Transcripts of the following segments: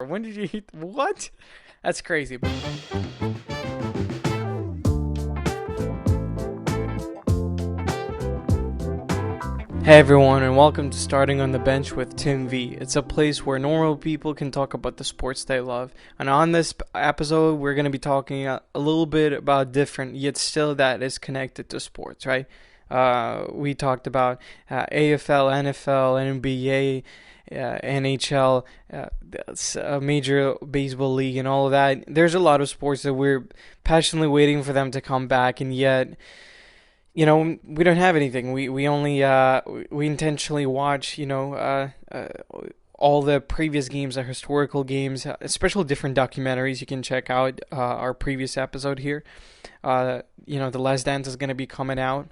When did you eat? What? That's crazy. Hey everyone, and welcome to Starting on the Bench with Tim V. It's a place where normal people can talk about the sports they love. And on this episode, we're going to be talking a little bit about different, yet still that is connected to sports, right? We talked about AFL, NFL, NBA, NHL, a major baseball league, and all of that. There's a lot of sports that we're passionately waiting for them to come back, and yet, we don't have anything. We only we intentionally watch, all the previous games, the historical games, especially different documentaries. You can check out our previous episode here. The Last Dance is going to be coming out.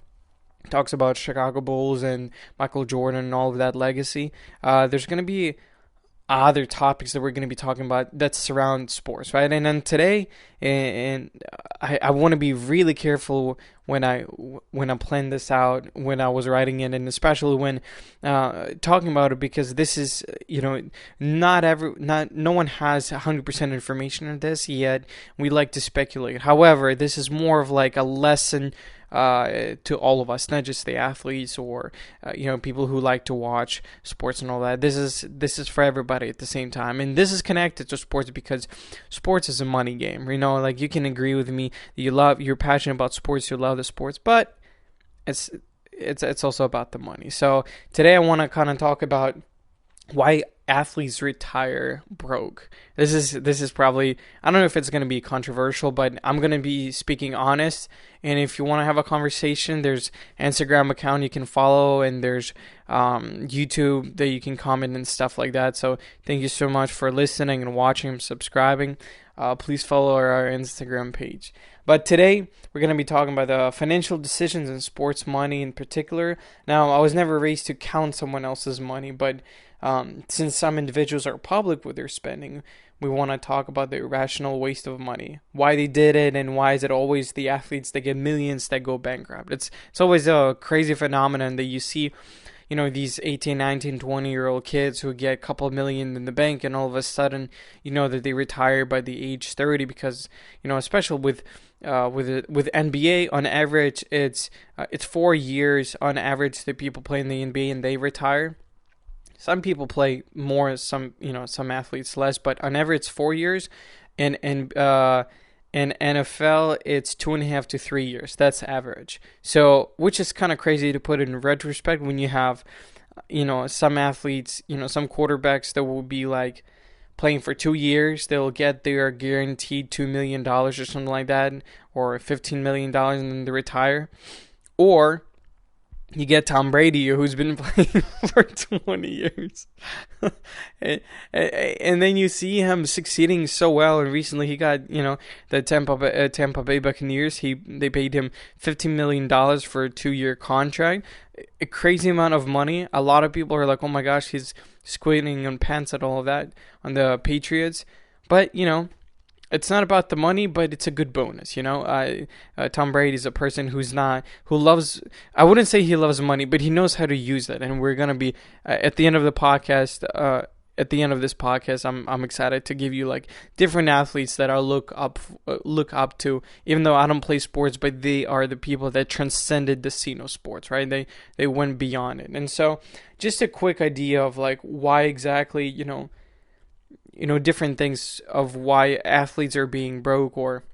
It talks about Chicago Bulls and Michael Jordan and all of that legacy. There's going to be other topics that we're going to be talking about that surround sports, right? And then today, and I want to be really careful when I'm planning this out, when I was writing it, and especially when talking about it, because this is, no one has 100% information on this yet. We like to speculate. However, this is more of like a lesson to all of us, not just the athletes or people who like to watch sports and all that. This is for everybody at the same time, and this is connected to sports because sports is a money game. Like you can agree with me, you're passionate about sports, you love the sports, but it's also about the money. So today I want to kind of talk about why athletes retire broke. This is probably, I don't know if it's going to be controversial, but I'm going to be speaking honest. And if you want to have a conversation, there's Instagram account you can follow, and there's YouTube that you can comment and stuff like that. So thank you so much for listening and watching and subscribing. Please follow our Instagram page. But today, we're going to be talking about the financial decisions in sports, money in particular. Now, I was never raised to count someone else's money, but since some individuals are public with their spending, we want to talk about the irrational waste of money, why they did it, and why is it always the athletes that get millions that go bankrupt. It's always a crazy phenomenon that you see, these 18, 19, 20-year-old kids who get a couple of million in the bank, and all of a sudden, that they retire by the age 30 because, especially with NBA, on average, it's 4 years on average that people play in the NBA and they retire. Some people play more, some athletes less, but on average it's 4 years, and in NFL it's 2.5 to 3 years. That's average. So, which is kind of crazy to put in retrospect when you have, some athletes, some quarterbacks that will be like playing for 2 years, they'll get their guaranteed $2 million or something like that, or $15 million, and then they retire. Or you get Tom Brady, who's been playing for 20 years. and then you see him succeeding so well. And recently he got, the Tampa Bay Buccaneers. They paid him $15 million for a 2-year contract. A crazy amount of money. A lot of people are like, oh my gosh, he's squinting on pants at all of that on the Patriots. But, it's not about the money, but it's a good bonus, Tom Brady is a person who loves, I wouldn't say he loves money, but he knows how to use it. And we're going to be, at the end of the podcast, I'm excited to give you like different athletes that I look up to, even though I don't play sports, but they are the people that transcended the scene of sports, right? They went beyond it. And so just a quick idea of like why exactly, different things of why athletes are being broke or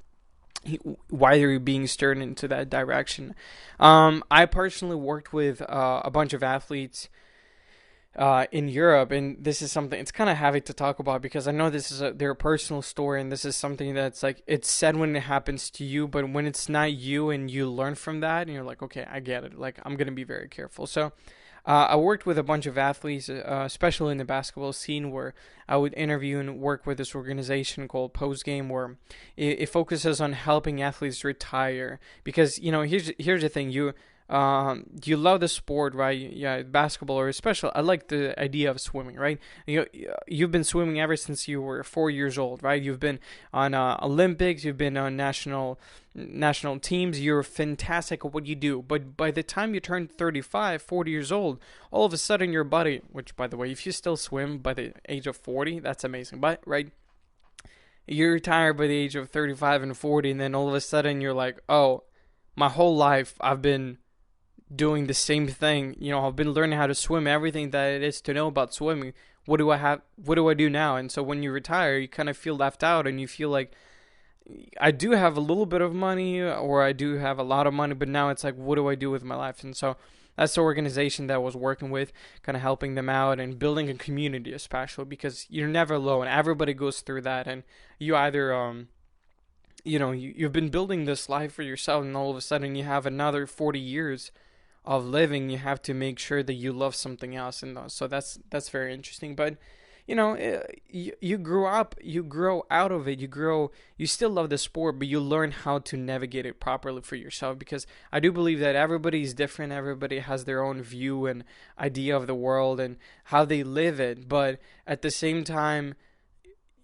why they're being stirred into that direction. I personally worked with a bunch of athletes in Europe, and this is something, it's kind of heavy to talk about because I know this is their personal story, and this is something that's like, it's sad when it happens to you, but when it's not you and you learn from that, and you're like, okay, I get it. Like, I'm going to be very careful. So I worked with a bunch of athletes, especially in the basketball scene, where I would interview and work with this organization called Postgame, where it focuses on helping athletes retire. Because here's the thing: you love the sport, right? Yeah, basketball, or especially I like the idea of swimming, right? You've been swimming ever since you were 4 years old, right? You've been on Olympics, you've been on national teams. You're fantastic at what you do. But by the time you turn 35, 40 years old, all of a sudden your body, which by the way, if you still swim by the age of 40, that's amazing. But right, you retire by the age of 35 and 40, and then all of a sudden you're like, oh, my whole life I've been doing the same thing. I've been learning how to swim, everything that it is to know about swimming. What do I do now? And so when you retire, you kind of feel left out, and you feel like, I do have a little bit of money, or I do have a lot of money, but now it's like, what do I do with my life? And so that's the organization that I was working with, kind of helping them out and building a community, especially because you're never alone. Everybody goes through that, and you either you've been building this life for yourself, and all of a sudden you have another 40 years of living. You have to make sure that you love something else, and so that's very interesting. But you grow up, you grow out of it, you still love the sport, but you learn how to navigate it properly for yourself, because I do believe that everybody is different. Everybody has their own view and idea of the world and how they live it, but at the same time,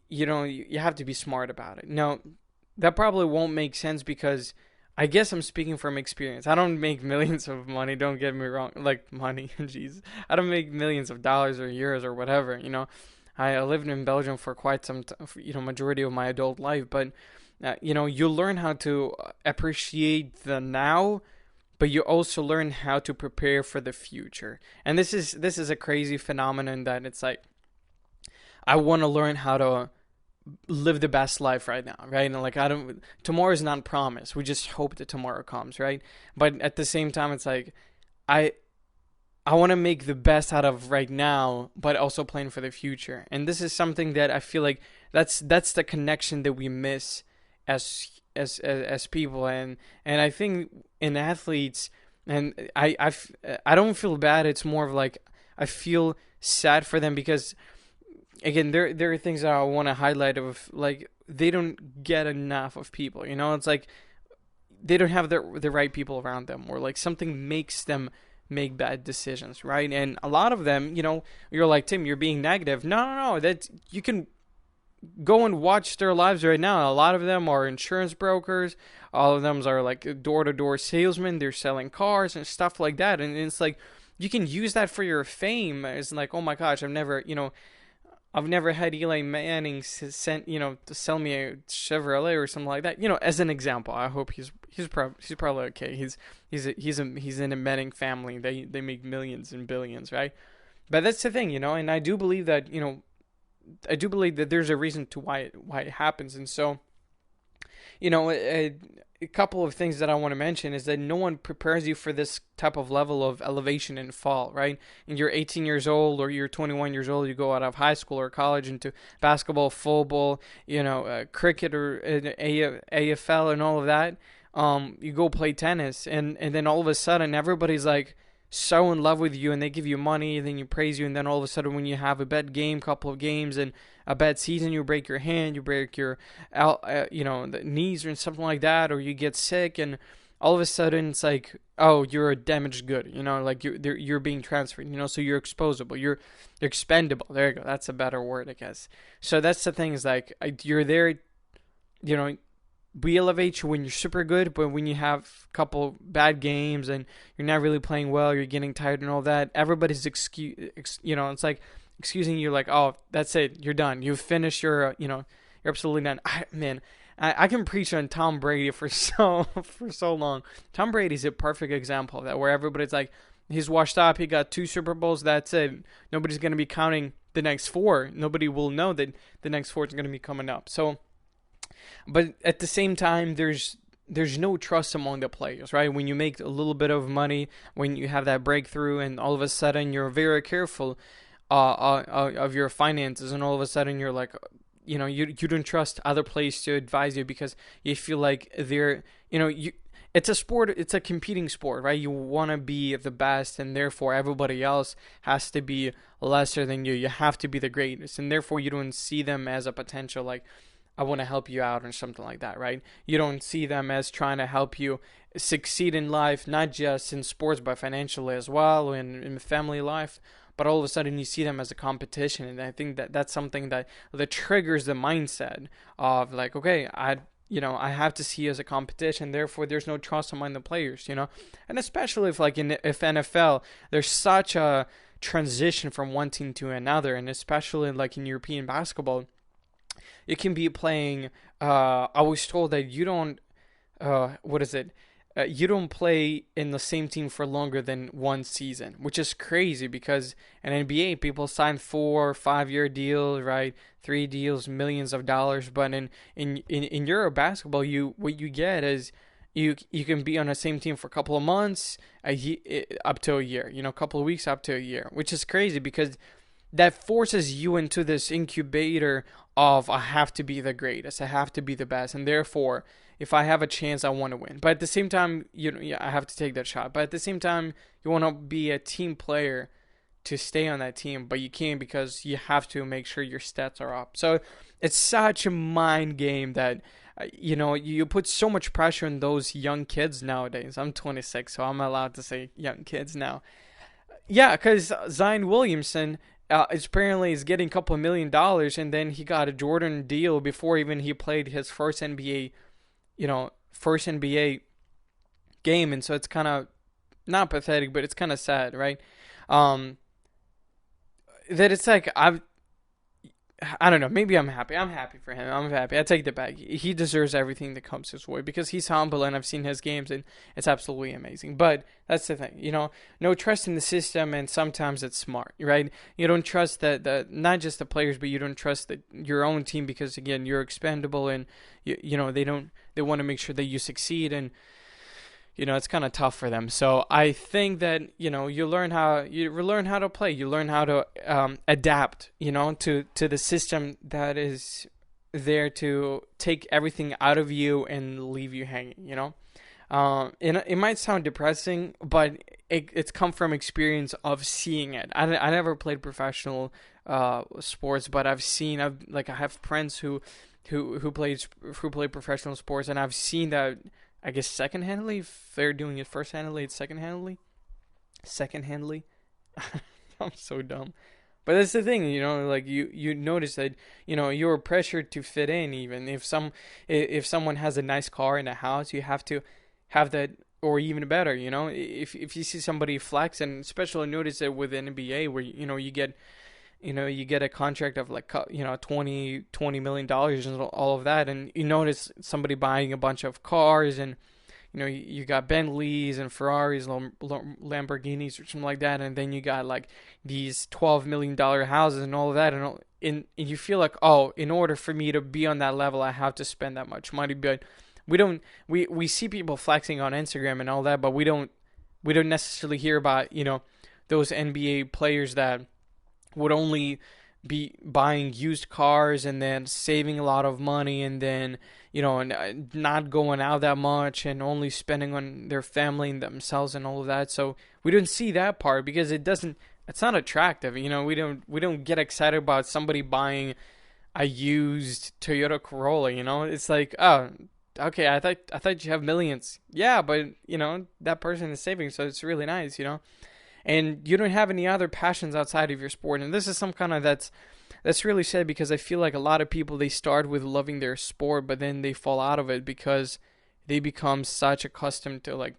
you have to be smart about it. Now, that probably won't make sense, because I guess I'm speaking from experience. I don't make millions of money, don't get me wrong, like money, jeez. I don't make millions of dollars or euros or whatever, I lived in Belgium for quite some, majority of my adult life, but, you learn how to appreciate the now, but you also learn how to prepare for the future. And this is a crazy phenomenon that it's like, I want to learn how to live the best life right now, right? And like, tomorrow is not promised. We just hope that tomorrow comes, right? But at the same time, it's like, I want to make the best out of right now, but also plan for the future. And this is something that I feel like that's the connection that we miss as people. And I think in athletes, and I don't feel bad. It's more of like, I feel sad for them, because again, there are things that I want to highlight of, like, they don't get enough of people. It's like they don't have the right people around them, or like something makes them make bad decisions, right? And a lot of them, you're like, Tim, you're being negative. No, that you can go and watch their lives right now. A lot of them are insurance brokers. All of them are like door-to-door salesmen. They're selling cars and stuff like that. And it's like, you can use that for your fame. It's like, oh my gosh, I've never had Eli Manning sent, to sell me a Chevrolet or something like that. As an example. I hope he's probably okay. He's in a Manning family. They make millions and billions, right? But that's the thing, and I do believe that, there's a reason to why it happens. And so, a couple of things that I want to mention is that no one prepares you for this type of level of elevation and fall, right? And you're 18 years old or you're 21 years old, you go out of high school or college into basketball, football, cricket or AFL and all of that. You go play tennis, and then all of a sudden everybody's like so in love with you, and they give you money, and then you praise you, and then all of a sudden when you have a bad game, couple of games, and a bad season, you break your hand, you break your the knees or something like that, or you get sick, and all of a sudden it's like, oh, you're a damaged good, like you're being transferred, so you're exposable, you're expendable. There you go, that's a better word, I guess. So that's the thing, is like, you're there, we elevate you when you're super good, but when you have a couple bad games and you're not really playing well, you're getting tired and all that, everybody's it's like excusing you, like, oh, that's it, you're done, you've finished your, you're absolutely done. I can preach on Tom Brady for so long. Tom Brady's a perfect example of that, where everybody's like, he's washed up, he got 2 Super Bowls, that's it. Nobody's going to be counting the next 4. Nobody will know that the next 4 is going to be coming up. So, but at the same time, there's no trust among the players, right? When you make a little bit of money, when you have that breakthrough, and all of a sudden you're very careful of your finances, and all of a sudden you're like, you don't trust other players to advise you, because you feel like they're, it's a sport, it's a competing sport, right? You want to be the best, and therefore everybody else has to be lesser than you. You have to be the greatest, and therefore you don't see them as a potential, like, I want to help you out or something like that, right? You don't see them as trying to help you succeed in life, not just in sports, but financially as well, in family life. But all of a sudden, you see them as a competition, and I think that that's something that triggers the mindset of like, okay, I have to see as a competition. Therefore, there's no trust among the players, and especially if NFL, there's such a transition from one team to another, and especially like in European basketball, you can be playing. I was told that you don't. What is it? You don't play in the same team for longer than one season, which is crazy because in NBA people sign 4 or 5 year deals, right? 3 deals, millions of dollars. But in Euro basketball, what you get is you can be on the same team for a couple of months, up to a year, a couple of weeks up to a year, which is crazy because that forces you into this incubator of I have to be the greatest, I have to be the best, and therefore, if I have a chance, I want to win. But at the same time, I have to take that shot. But at the same time, you want to be a team player to stay on that team, but you can't because you have to make sure your stats are up. So it's such a mind game that you put so much pressure on those young kids nowadays. I'm 26, so I'm allowed to say young kids now. Yeah, because Zion Williamson apparently is getting a couple of $1 million, and then he got a Jordan deal before even he played his first NBA game, and so it's kind of not pathetic, but it's kind of sad, right? That it's like I don't know. Maybe I'm happy. I'm happy for him. I'm happy. I take that back. He deserves everything that comes his way because he's humble, and I've seen his games, and it's absolutely amazing. But that's the thing, no trust in the system, and sometimes it's smart, right? You don't trust the not just the players, but you don't trust your own team because again, you're expendable, and they want to make sure that you succeed, and it's kind of tough for them. So I think that, you learn how to play. You learn how to adapt, to the system that is there to take everything out of you and leave you hanging, And it might sound depressing, but it's come from experience of seeing it. I never played professional sports, but I have friends who play professional sports, and I've seen that. I guess second-handedly, if they're doing it first-handedly, it's second-handedly. Second-handedly. I'm so dumb. But that's the thing, you notice that, you're pressured to fit in even. If someone has a nice car in a house, you have to have that, or even better, If you see somebody flex, and especially notice it with the NBA where, you get a contract of $20 million and all of that, and you notice somebody buying a bunch of cars, and you got Bentleys and Ferraris, Lamborghinis or something like that, and then you got like these $12 million houses and all of that, and you feel like, oh, in order for me to be on that level, I have to spend that much money. But we see people flexing on Instagram and all that, but we don't necessarily hear about those NBA players that would only be buying used cars and then saving a lot of money, and then not going out that much and only spending on their family and themselves and all of that. So we don't see that part because it's not attractive. We don't get excited about somebody buying a used Toyota Corolla. It's like, oh, okay, I thought you have millions. Yeah, but that person is saving, so it's really nice. And you don't have any other passions outside of your sport. And this is some kind of that's really sad because I feel like a lot of people, they start with loving their sport, but then they fall out of it because they become such accustomed to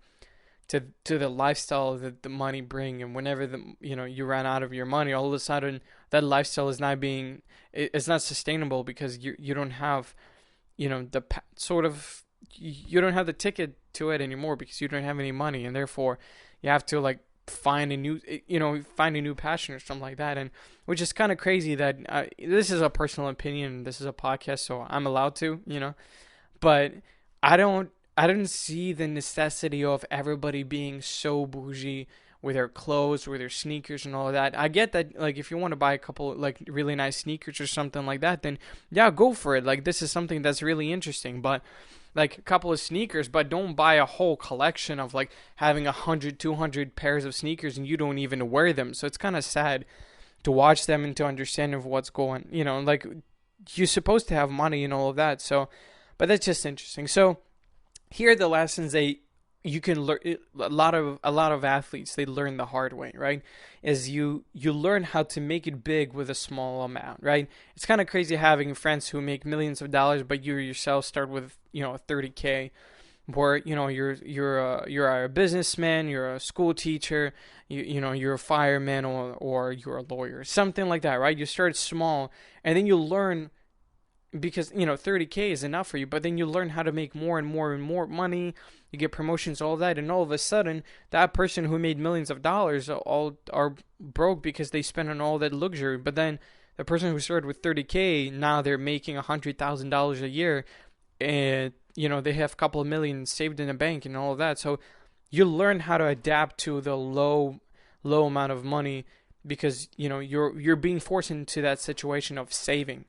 to the lifestyle that the money bring. And whenever you run out of your money, all of a sudden that lifestyle is it's not sustainable because you don't have you don't have the ticket to it anymore because you don't have any money, and therefore you have to find a new passion or something like that. And which is kind of crazy that this is a personal opinion, this is a podcast, so I'm allowed to, but I don't see the necessity of everybody being so bougie with their clothes, with their sneakers and all of that. I get that, if you want to buy a couple really nice sneakers or something like that, then yeah, go for it. This is something that's really interesting, but a couple of sneakers, but don't buy a whole collection of having 100, 200 pairs of sneakers and you don't even wear them. So it's kind of sad to watch them and to understand of what's going, you're supposed to have money and all of that. So, but that's just interesting. So here are the lessons they you can learn. A lot of athletes, they learn the hard way, right? Is you learn how to make it big with a small amount, right? It's kind of crazy having friends who make millions of dollars, but you yourself start with 30K, where you're a businessman, you're a school teacher, you're a fireman, or you're a lawyer, something like that, right? You start small, and then you learn, because 30K is enough for you, but then you learn how to make more and more and more money. You get promotions, all that, and all of a sudden that person who made millions of dollars all are broke because they spent on all that luxury. But then the person who started with 30K, now they're making $100,000 a year, and they have a couple of million saved in the bank and all of that. So you learn how to adapt to the low amount of money, because you're being forced into that situation of saving.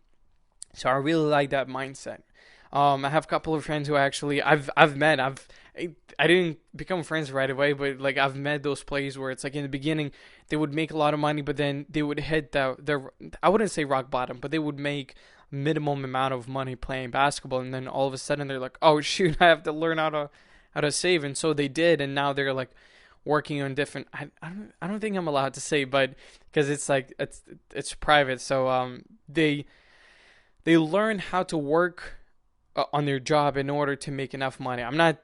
So I really like that mindset. I have a couple of friends who actually I've met. I didn't become friends right away, but like I've met those players where it's like in the beginning they would make a lot of money, but then they would hit the I wouldn't say rock bottom, but they would make minimum amount of money playing basketball, and then all of a sudden they're like, oh shoot, I have to learn how to save, and so they did, and now they're like working on different. I don't think I'm allowed to say, but because it's like it's private, so they learn how to work on their job in order to make enough money. I'm not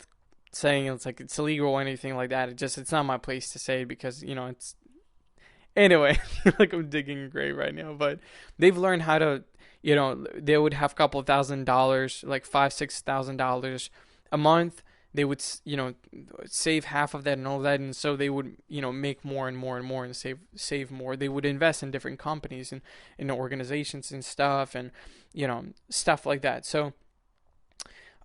saying it's illegal or anything like that. It's not my place to say, because it's anyway. Like I'm digging a grave right now, but they've learned how to they would have a couple of $1,000, like $5,000-$6,000 a month. They would save half of that and all that, and so they would make more and more and more and save more. They would invest in different companies and in organizations and stuff, and stuff like that. So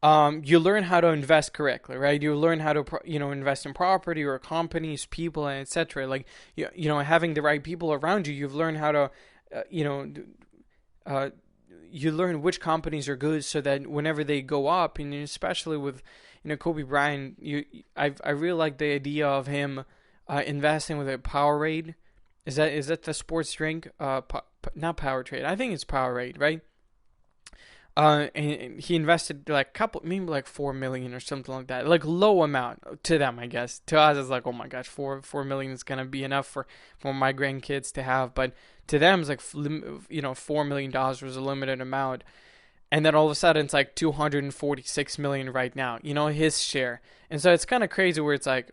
you learn how to invest correctly, right? You learn how to invest in property or companies, people, and etc. Like having the right people around you. You've learned how to you learn which companies are good, so that whenever they go up, and especially with Kobe Bryant, I really like the idea of him investing with a Powerade. Is that the sports drink? Not Powerade. I think it's Powerade, right? And he invested like maybe like 4 million or something like that, like low amount to them, I guess. To us, it's like, oh my gosh, 4 million is gonna be enough for my grandkids to have, but to them, it's like $4 million was a limited amount, and then all of a sudden it's like 246 million right now, his share, and so it's kind of crazy where it's like,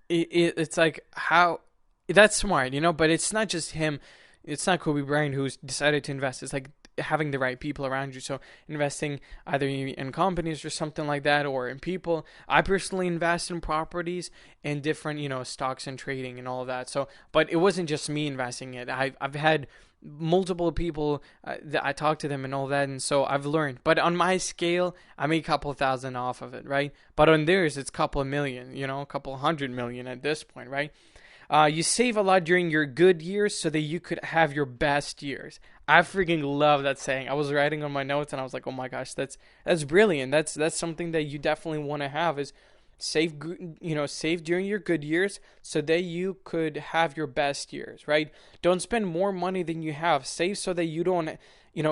it's like how that's smart, but it's not just him. It's not Kobe Bryant who's decided to invest. It's like having the right people around you. So investing either in companies or something like that, or in people. I personally invest in properties and different, stocks and trading and all of that. So, but it wasn't just me investing it. I've had multiple people that I talked to them and all that, and so I've learned. But on my scale, I make a couple thousand off of it, right? But on theirs, it's a couple of million, a couple 100 million at this point, right? You save a lot during your good years so that you could have your best years. I freaking love that saying. I was writing on my notes and I was like, oh my gosh, that's brilliant. That's something that you definitely want to have, is save during your good years so that you could have your best years, right? Don't spend more money than you have. Save so that you don't,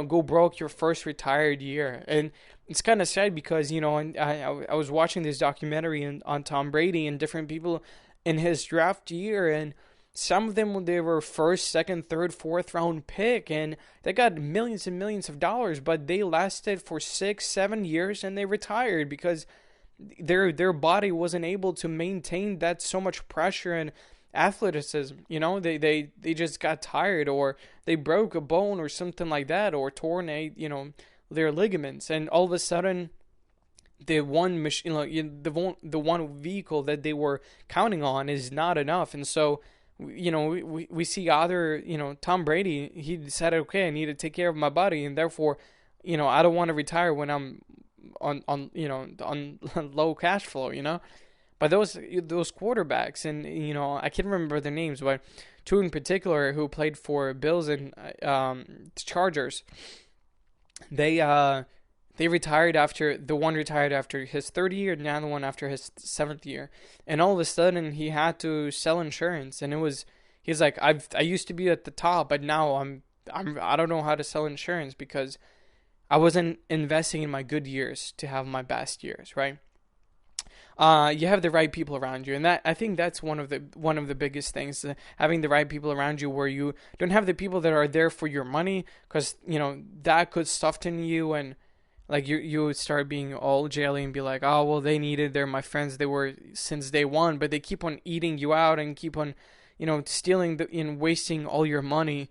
go broke your first retired year. And it's kind of sad because, I was watching this documentary on Tom Brady and different people in his draft year, and some of them, they were first, second, third, fourth round pick, and they got millions and millions of dollars, but they lasted for 6-7 years and they retired because their body wasn't able to maintain that so much pressure and athleticism. They just got tired, or they broke a bone or something like that, or torn their ligaments, and all of a sudden the one machine, the one vehicle that they were counting on is not enough. And so we see other, Tom Brady, he decided, okay, I need to take care of my body, and therefore I don't want to retire when I'm on low cash flow, but those quarterbacks, and I can't remember their names, but two in particular who played for Bills and Chargers, they retired after, the one retired after his third year, and the other one after his seventh year. And all of a sudden, he had to sell insurance. And he's like, I used to be at the top, but now I'm I don't know how to sell insurance because I wasn't investing in my good years to have my best years, right? You have the right people around you, and that I think that's one of the biggest things, having the right people around you, where you don't have the people that are there for your money, because that could soften you, and like you would start being all jelly and be like, oh well, they needed, they're my friends, they were since day one, but they keep on eating you out and keep on stealing and wasting all your money,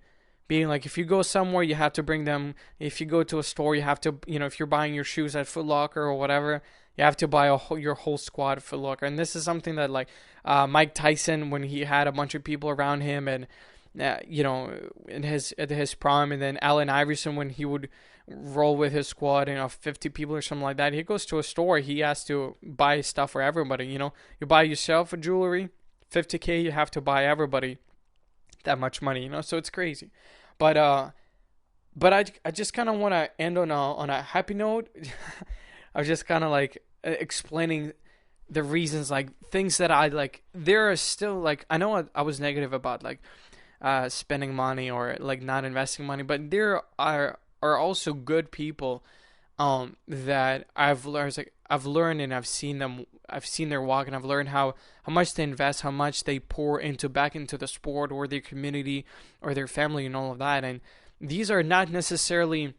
being like, if you go somewhere, you have to bring them. If you go to a store, you have to, if you're buying your shoes at Foot Locker or whatever, you have to buy your whole squad at Foot Locker. And this is something that, like, Mike Tyson, when he had a bunch of people around him, and in his prime, and then Allen Iverson, when he would roll with his squad, 50 people or something like that, he goes to a store, he has to buy stuff for everybody. You buy yourself a jewelry, $50K, you have to buy everybody that much money, so it's crazy. But I just kind of want to end on a happy note. I was just kind of like explaining the reasons, like things that I like. There are still, like, I know I was negative about like spending money or like not investing money, but there are also good people that I've learned and I've seen their walk, and I've learned how much they invest, how much they pour back into the sport or their community or their family and all of that. And these are not necessarily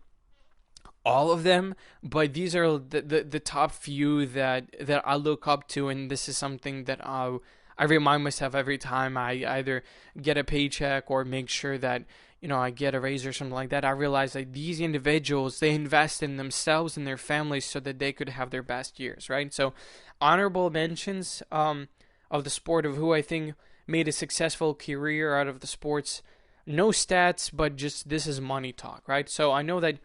all of them, but these are the top few that I look up to, and this is something that I remind myself every time I either get a paycheck or make sure that I get a raise or something like that. I realize that these individuals, they invest in themselves and their families so that they could have their best years, right? So honorable mentions of the sport of who I think made a successful career out of the sports. No stats, but just this is money talk, right? So I know that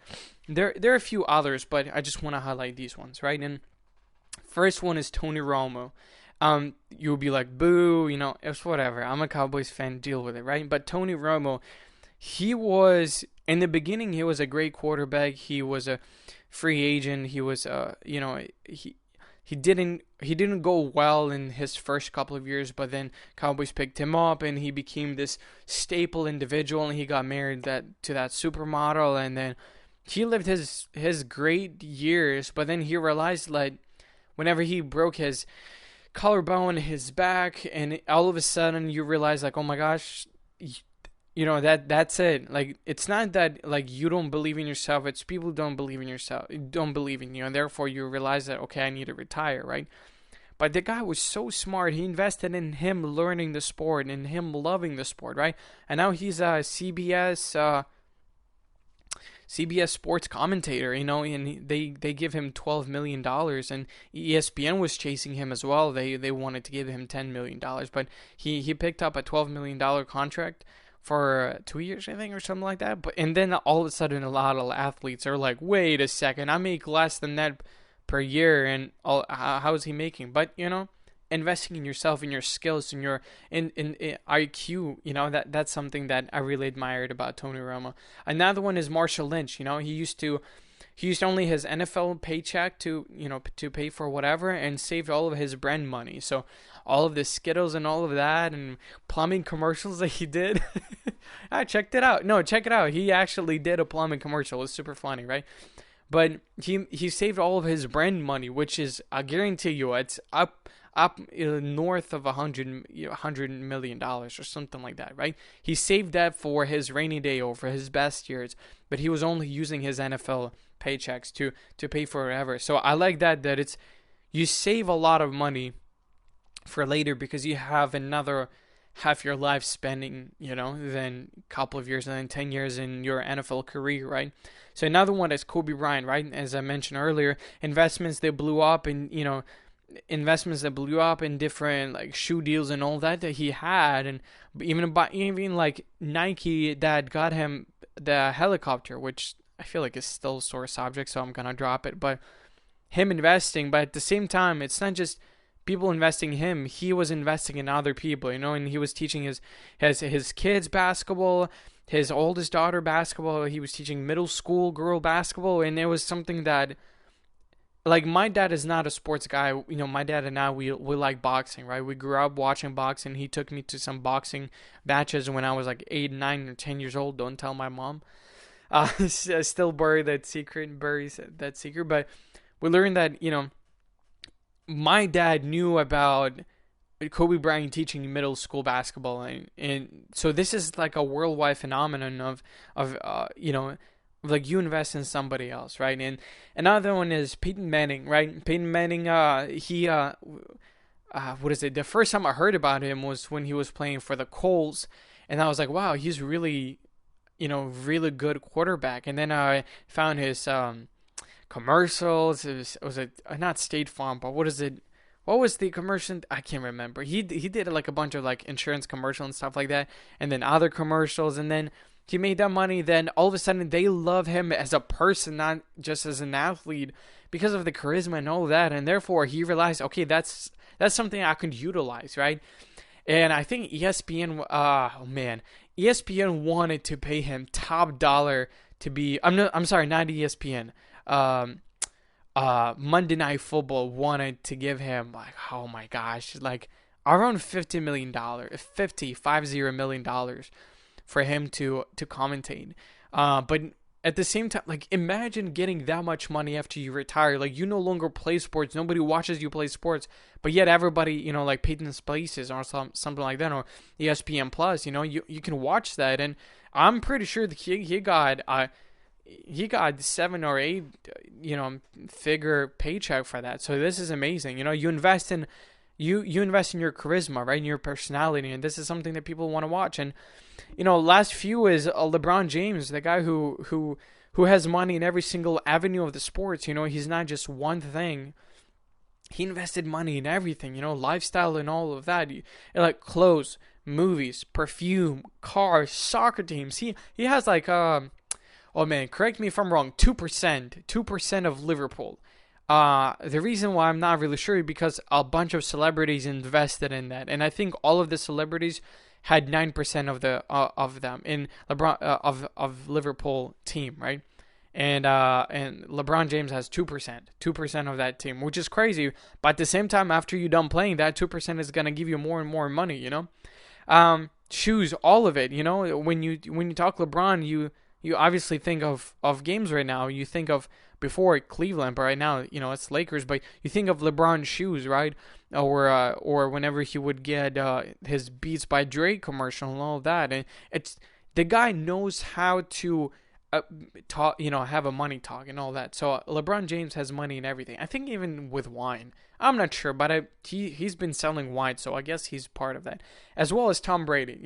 there are a few others, but I just want to highlight these ones, right? And first one is Tony Romo. You'll be like, boo, it's whatever. I'm a Cowboys fan, deal with it, right? But Tony Romo, he was, in the beginning, he was a great quarterback. He was a free agent. He was, he didn't go well in his first couple of years, but then Cowboys picked him up, and he became this staple individual, and he got married to that supermodel, and then he lived his great years, but then he realized, like, whenever he broke his collarbone, his back, and all of a sudden you realize, like, oh my gosh, that's it. Like, it's not that, like, you don't believe in yourself, it's people don't believe in you, and therefore you realize that, okay, I need to retire, right? But the guy was so smart. He invested in him learning the sport and him loving the sport, right? And now he's a CBS sports commentator, and they give him $12 million, and ESPN was chasing him as well. They wanted to give him $10 million, but he picked up a $12 million contract for 2 years, I think, or something like that. And then all of a sudden, a lot of athletes are like, wait a second, I make less than that per year, and how is he making? But investing in yourself, in your skills, in your in IQ, that's something that I really admired about Tony Romo. Another one is Marshall Lynch. He used only his NFL paycheck to pay for whatever, and saved all of his brand money. So all of the Skittles and all of that, and plumbing commercials that he did. I checked it out. No, check it out. He actually did a plumbing commercial. It was super funny, right? But he saved all of his brand money, which is, I guarantee you, it's up north of $100 million or something like that, right? He saved that for his rainy day or for his best years, but he was only using his NFL paychecks to pay for whatever. So I like that it's, you save a lot of money for later because you have another half your life spending, than a couple of years and then 10 years in your NFL career, right? So another one is Kobe Bryant, right? As I mentioned earlier, investments that blew up in different like shoe deals and all that he had, and even like Nike that got him the helicopter, which I feel like is still a sore subject, so I'm gonna drop it. But him investing, but at the same time, it's not just people investing in him. He was investing in other people, and he was teaching his kids basketball, his oldest daughter basketball. He was teaching middle school girl basketball, and it was something that like my dad is not a sports guy. My dad and I we like boxing, right? We grew up watching boxing. He took me to some boxing matches when I was like 8, 9, or 10 years old. Don't tell my mom. Still buries that secret. But we learned that my dad knew about Kobe Bryant teaching middle school basketball, and so this is like a worldwide phenomenon of like you invest in somebody else, right? And another one is Peyton Manning, right? Peyton Manning, what is it? The first time I heard about him was when he was playing for the Colts, and I was like, wow, he's really, really good quarterback. And then I found his commercials. Was it not State Farm, but what is it? What was the commercial? I can't remember. He did like a bunch of like insurance commercial and stuff like that, and then other commercials, and then he made that money. Then all of a sudden they love him as a person, not just as an athlete, because of the charisma and all that. And therefore he realized, okay, that's something I could utilize, right? And I think ESPN, ESPN wanted to pay him top dollar to be. I'm sorry, not ESPN. Monday Night Football wanted to give him like, oh my gosh, like around $50 million, $50 million for him to commentate. But at the same time, like imagine getting that much money after you retire. Like you no longer play sports, nobody watches you play sports, but yet everybody, like Peyton's Places or something like that, or ESPN Plus, you can watch that, and I'm pretty sure that he got 7 or 8, figure paycheck for that. So this is amazing. You invest in you invest in your charisma, right, in your personality, and this is something that people want to watch. And last few is LeBron James, the guy who has money in every single avenue of the sports. He's not just one thing. He invested money in everything. Lifestyle and all of that. Like clothes, movies, perfume, cars, soccer teams. He has like oh man, correct me if I'm wrong, 2% of Liverpool. The reason why I'm not really sure is because a bunch of celebrities invested in that, and I think all of the celebrities had 9% of them in LeBron of Liverpool team, right? And LeBron James has 2% of that team, which is crazy. But at the same time, after you're done playing, that 2% is gonna give you more and more money, shoes, all of it. When you talk LeBron, you obviously think of games right now. You think of before Cleveland, but right now, it's Lakers. But you think of LeBron's shoes, right? Or whenever he would get his Beats by Dre commercial and all of that. And it's the guy knows how to talk, have a money talk and all that. So LeBron James has money in everything. I think even with wine. I'm not sure, but he's been selling wine, so I guess he's part of that, as well as Tom Brady.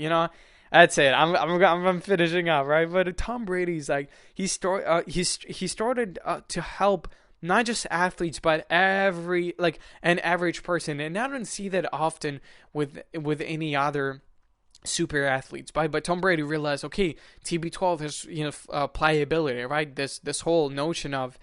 That's it. I'm finishing up, right? But Tom Brady's like he started to help not just athletes but an average person, and I don't see that often with any other super athletes. But Tom Brady realized, okay, TB12 has pliability, right? This whole notion of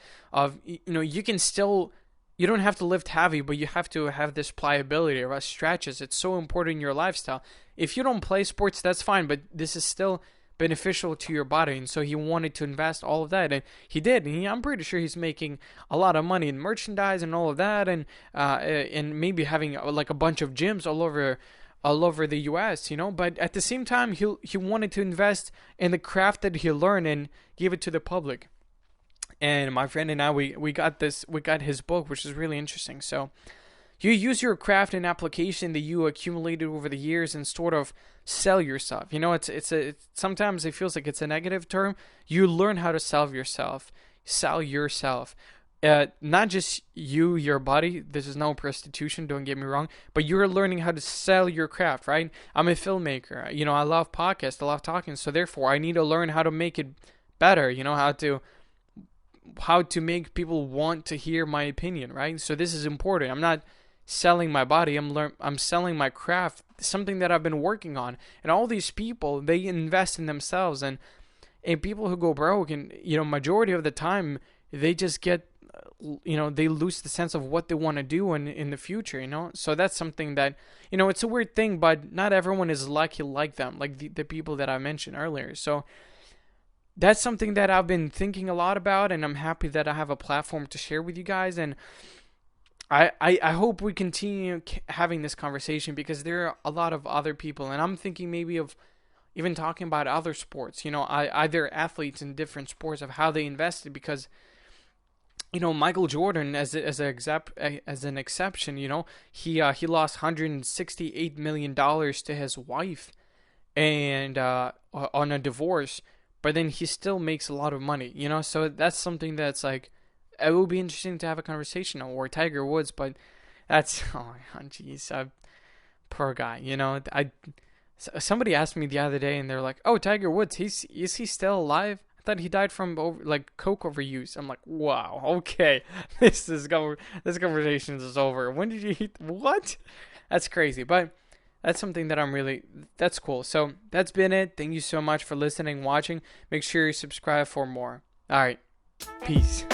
you can still. You don't have to lift heavy, but you have to have this pliability, or stretches. It's so important in your lifestyle. If you don't play sports, that's fine, but this is still beneficial to your body. And so he wanted to invest all of that, and he did. And I'm pretty sure he's making a lot of money in merchandise and all of that, and maybe having like a bunch of gyms all over the U.S. But at the same time, he wanted to invest in the craft that he learned and give it to the public. And my friend and I, we got his book, which is really interesting. So you use your craft and application that you accumulated over the years and sort of sell yourself. It's sometimes it feels like it's a negative term. You learn how to sell yourself. Not just your body. This is no prostitution, don't get me wrong. But you're learning how to sell your craft, right? I'm a filmmaker. I love podcasts. I love talking. So therefore, I need to learn how to make it better. How to make people want to hear my opinion, right? So this is important. I'm not selling my body. I'm selling my craft, something that I've been working on. And all these people, they invest in themselves, and people who go broke, and majority of the time they just get they lose the sense of what they want to do in the future. So that's something that it's a weird thing, but not everyone is lucky like them, like the people that I mentioned earlier. So that's something that I've been thinking a lot about, and I'm happy that I have a platform to share with you guys. And I hope we continue having this conversation, because there are a lot of other people, and I'm thinking maybe of even talking about other sports, either athletes in different sports, of how they invested. Because Michael Jordan, as an exception, he lost $168 million to his wife, and on a divorce, but then he still makes a lot of money, So that's something that's like, it would be interesting to have a conversation. Or Tiger Woods, but that's, oh jeez, poor guy. Somebody asked me the other day, and they're like, "Oh, Tiger Woods, is he still alive? I thought he died from coke overuse." I'm like, "Wow, okay, this conversation is over. When did you eat what?" That's crazy, but that's something that that's cool. So that's been it. Thank you so much for listening, watching. Make sure you subscribe for more. All right, peace.